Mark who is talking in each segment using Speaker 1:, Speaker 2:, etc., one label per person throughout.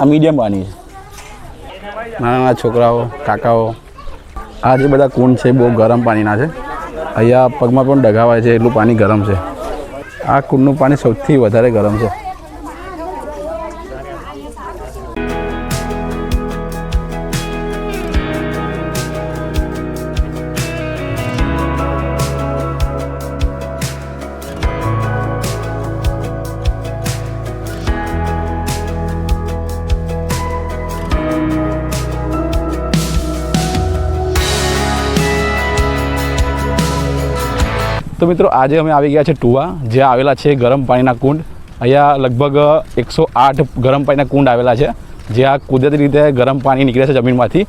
Speaker 1: આ મીડિયમ પાણી છે. નાના છોકરાઓ, કાકાઓ, આ જે બધા કુંડ છે બહુ ગરમ પાણીના છે. અહીંયા પગમાં પણ ડગાવાય છે એટલું પાણી ગરમ છે. આ કુંડનું પાણી સૌથી વધારે ગરમ છે. તો મિત્રો આજે અમે આવી ગયા છે ટુવા, જ્યાં આવેલા છે ગરમ પાણીના કુંડ. અહીંયા લગભગ 108 ગરમ પાણીના કુંડ આવેલા છે, જ્યાં કુદરતી રીતે ગરમ પાણી નીકળે છે જમીનમાંથી.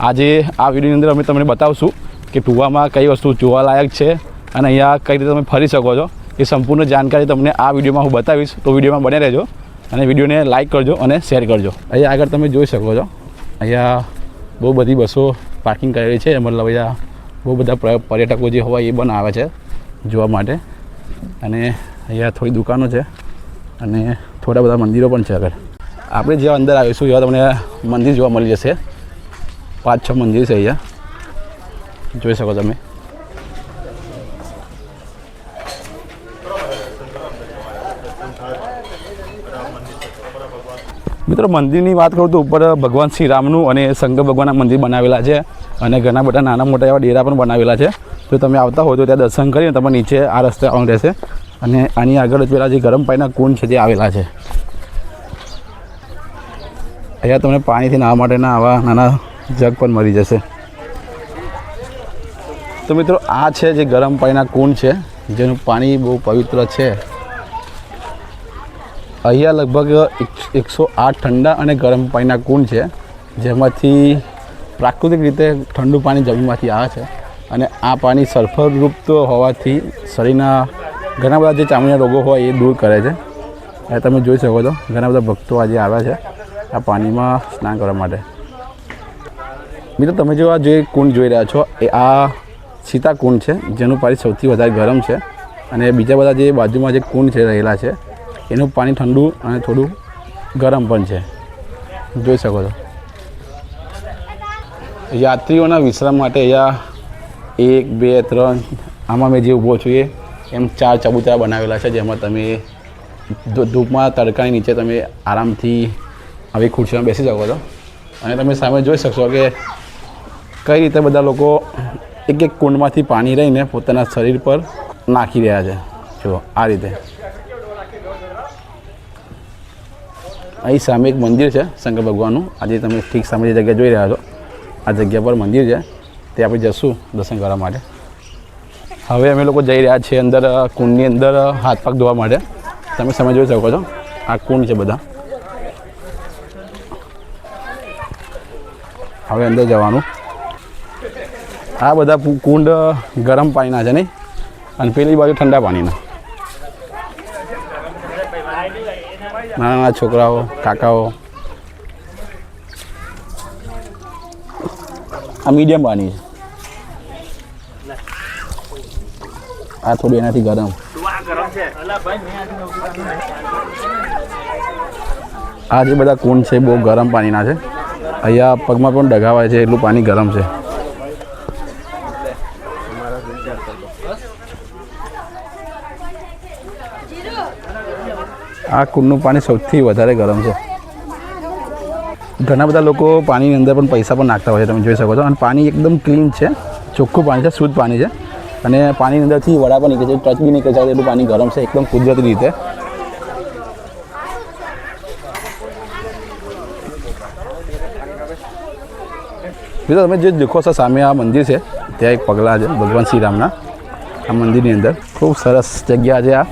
Speaker 1: આજે આ વિડીયોની અંદર અમે તમને બતાવશું કે ટુવામાં કઈ વસ્તુ જોવાલાયક છે અને અહીંયા કઈ રીતે તમે ફરી શકો છો. એ સંપૂર્ણ જાણકારી તમને આ વિડીયોમાં હું બતાવીશ, તો વિડીયોમાં બને રહેજો અને વિડીયોને લાઇક કરજો અને શેર કરજો. અહીંયા આગળ તમે જોઈ શકો છો, અહીંયા બહુ બધી બસો પાર્કિંગ કરેલી છે. મતલબ અહીંયા બહુ બધા પર્યટકો જે હોય એ પણ આવે છે જોવા માટે. અને અહીંયા થોડી દુકાનો છે અને થોડા બધા મંદિરો પણ છે. આગળ આપણે જેવા અંદર આવીશું એવા તમને મંદિર જોવા મળી જશે. 5-6 મંદિર છે અહીંયા, જોઈ શકો તમે. મિત્રો મંદિરની વાત કરું તો ઉપર ભગવાન શ્રી રામનું અને શંકર ભગવાનના મંદિર બનાવેલા છે અને ઘણા બધા નાના મોટા એવા ડેરા પણ બનાવેલા છે. જો તમે આવતા હોય તો ત્યાં દર્શન કરીને તમે નીચે આ રસ્તે આવવાનું રહેશે. અને આની આગળ જ પેલા જે ગરમ પાણીના કુંડ છે તે આવેલા છે. અહીંયા તમને પાણીથી નાહવા માટેના આવા નાના જગ પણ મળી જશે. તો મિત્રો આ છે જે ગરમ પાણીના કુંડ છે, જેનું પાણી બહુ પવિત્ર છે. અહીંયા લગભગ 108 ઠંડા અને ગરમ પાણીના કુંડ છે, જેમાંથી પ્રાકૃતિક રીતે ઠંડુ પાણી જમીનમાંથી આવે છે. અને આ પાણી સલ્ફરયુક્ત હોવાથી શરીરના ઘણા બધા જે ચામડીના રોગો હોય એ દૂર કરે છે. એ તમે જોઈ શકો છો, ઘણા બધા ભક્તો આજે આવ્યા છે આ પાણીમાં સ્નાન કરવા માટે. મિત્રો તમે જો આ જે કુંડ જોઈ રહ્યા છો એ આ સીતા કુંડ છે, જેનું પાણી સૌથી વધારે ગરમ છે. અને બીજા બધા જે બાજુમાં જે કુંડ છે રહેલા છે એનું પાણી ઠંડુ અને થોડું ગરમ પણ છે, જોઈ શકો છો. યાત્રીઓના વિશ્રામ માટે અહીંયા 1, 2, 3 આમાં મેં જે ઊભો છું એમ 4 ચબૂતરા બનાવેલા છે, જેમાં તમે ધૂપમાં તડકાની નીચે તમે આરામથી આવી ખુરશીમાં બેસી શકો છો. અને તમે સામે જોઈ શકશો કે કઈ રીતે બધા લોકો એક કુંડમાંથી પાણી લઈને પોતાના શરીર પર નાખી રહ્યા છે. જો આ રીતે. અહીં સામે એક મંદિર છે શંકર ભગવાનનું. આજે તમે ઠીક સામે જે જગ્યા જોઈ રહ્યા છો આ જગ્યા પર મંદિર છે, તે આપણે જશું દર્શન કરવા માટે. હવે અમે લોકો જઈ રહ્યા છીએ અંદર કુંડની અંદર હાથ પગ ધોવા માટે. તમે સમય જોઈ શકો છો, આ કુંડ છે બધા. હવે અંદર જવાનું. આ બધા કુંડ ગરમ પાણીના છે નહીં, અને પેલી બાજુ ઠંડા પાણીના. નાના છોકરાઓ, કાકાઓ, આ મીડિયમ પાણી છે. આ થોડું એનાથી ગરમ. આ જે બધા કુંડ છે બહુ ગરમ પાણીના છે. અહીંયા પગમાં પણ ડગાવાય છે એટલું પાણી ગરમ છે. આ કુંડનું પાણી સૌથી વધારે ગરમ છે. ઘણા બધા લોકો પાણીની અંદર પણ પૈસા પણ નાખતા હોય છે, તમે જોઈ શકો છો. અને પાણી એકદમ ક્લીન છે, ચોખ્ખું પાણી છે, શુદ્ધ પાણી છે. અને પાણીની અંદરથી વડા પણ નીકળે છે, ટચ બી નીકળે છે, એટલું પાણી ગરમ છે, એકદમ કુદરતી રીતે. બીજું તમે જે દેખો છો સામે આ મંદિર છે, ત્યાં એક પગલાં છે ભગવાન શ્રી રામના. આ મંદિરની અંદર ખૂબ સરસ જગ્યા છે આ.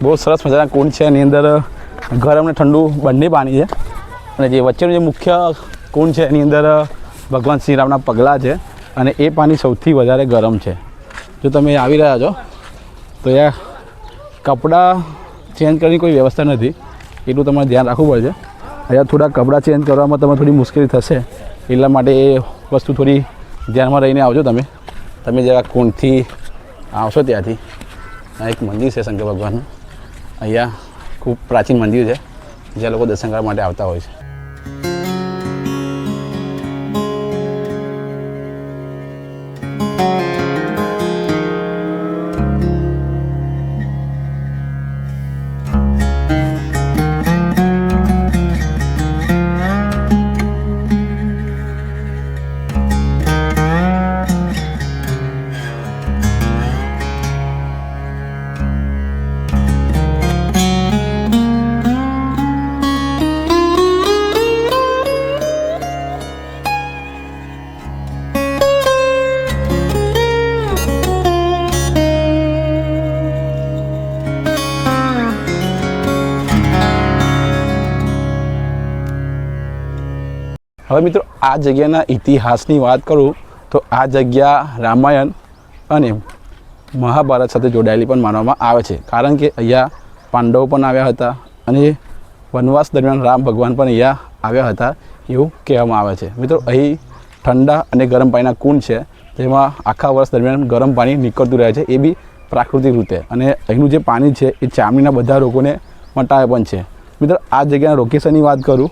Speaker 1: બહુ સરસ મજાના કુંડ છે. એની અંદર ગરમ અને ઠંડુ બંને પાણી છે. અને જે વચ્ચેનું જે મુખ્ય કુંડ છે એની અંદર ભગવાન શ્રી રામના પગલાં છે. અને એ પાણી સૌથી વધારે ગરમ છે. જો તમે આવી રહ્યા છો તો અહીંયા કપડાં ચેન્જ કરવાની કોઈ વ્યવસ્થા નથી, એટલું તમારે ધ્યાન રાખવું પડશે. અહીંયા થોડા કપડાં ચેન્જ કરવામાં તમને થોડી મુશ્કેલી થશે, એટલા માટે એ વસ્તુ થોડી ધ્યાનમાં રહીને આવજો. તમે જરા કુંડથી આવશો ત્યાંથી આ એક મંદિર છે શંકર ભગવાનનું. અહીંયા ખૂબ પ્રાચીન મંદિર છે જ્યાં લોકો દર્શન કરવા માટે આવતા હોય છે. હવે મિત્રો આ જગ્યાના ઇતિહાસની વાત કરું તો આ જગ્યા રામાયણ અને મહાભારત સાથે જોડાયેલી પણ માનવામાં આવે છે, કારણ કે અહીંયા પાંડવો પણ આવ્યા હતા અને વનવાસ દરમિયાન રામ ભગવાન પણ અહીંયા આવ્યા હતા એવું કહેવામાં આવે છે. મિત્રો અહીં ઠંડા અને ગરમ પાણીના કુંડ છે, જેમાં આખા વર્ષ દરમિયાન ગરમ પાણી નીકળતું રહે છે, એ બી પ્રાકૃતિક રીતે. અને અહીંનું જે પાણી છે એ ચામડીના બધા રોગોને મટાવે પણ છે. મિત્રો આ જગ્યાના લોકેશનની વાત કરું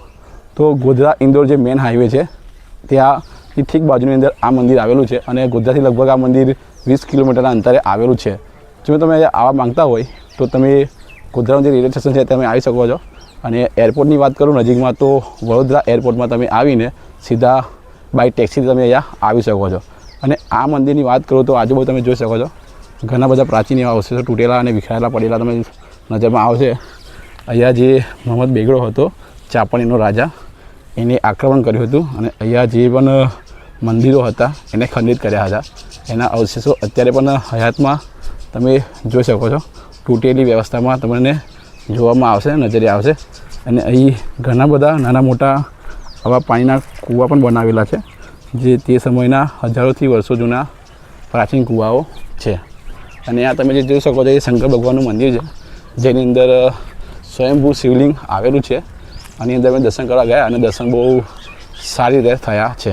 Speaker 1: તો ગોધરા ઇન્દોર જે મેન હાઈવે છે ત્યાંની ઠીક બાજુની અંદર આ મંદિર આવેલું છે અને ગોધરાથી લગભગ આ મંદિર 20 કિલોમીટરના અંતરે આવેલું છે. જો તમે આવવા માંગતા હોય તો તમે ગોધરાનું જે રેલવે સ્ટેશન છે તમે આવી શકો છો. અને એરપોર્ટની વાત કરું નજીકમાં તો વડોદરા એરપોર્ટમાં તમે આવીને સીધા બાય ટેક્સીથી તમે અહીંયા આવી શકો છો. અને આ મંદિરની વાત કરું તો આજુબાજુ તમે જોઈ શકો છો ઘણા બધા પ્રાચીન એવા અવશેષો તૂટેલા અને વિખરાયેલા પડેલા તમે નજરમાં આવશે. અહીંયા જે મોહમ્મદ બેગડો હતો ચાપણીનો રાજા, એને આક્રમણ કર્યું હતું અને અહીંયા જે પણ મંદિરો હતા એને ખંડિત કર્યા હતા. એના અવશેષો અત્યારે પણ હયાતમાં તમે જોઈ શકો છો. તૂટેલી વ્યવસ્થામાં તમને જોવામાં આવશે, નજરે આવશે. અને અહીં ઘણા બધા નાના મોટા આવા પાણીના કૂવા પણ બનાવેલા છે, જે તે સમયના હજારોથી વર્ષો જૂના પ્રાચીન કૂવાઓ છે. અને આ તમે જે જોઈ શકો છો એ શંકર ભગવાનનું મંદિર છે, જેની અંદર સ્વયંભૂ શિવલિંગ આવેલું છે. આની અંદર અમે દર્શન કરવા ગયા અને દર્શન બહુ સારી રીતે થયા છે.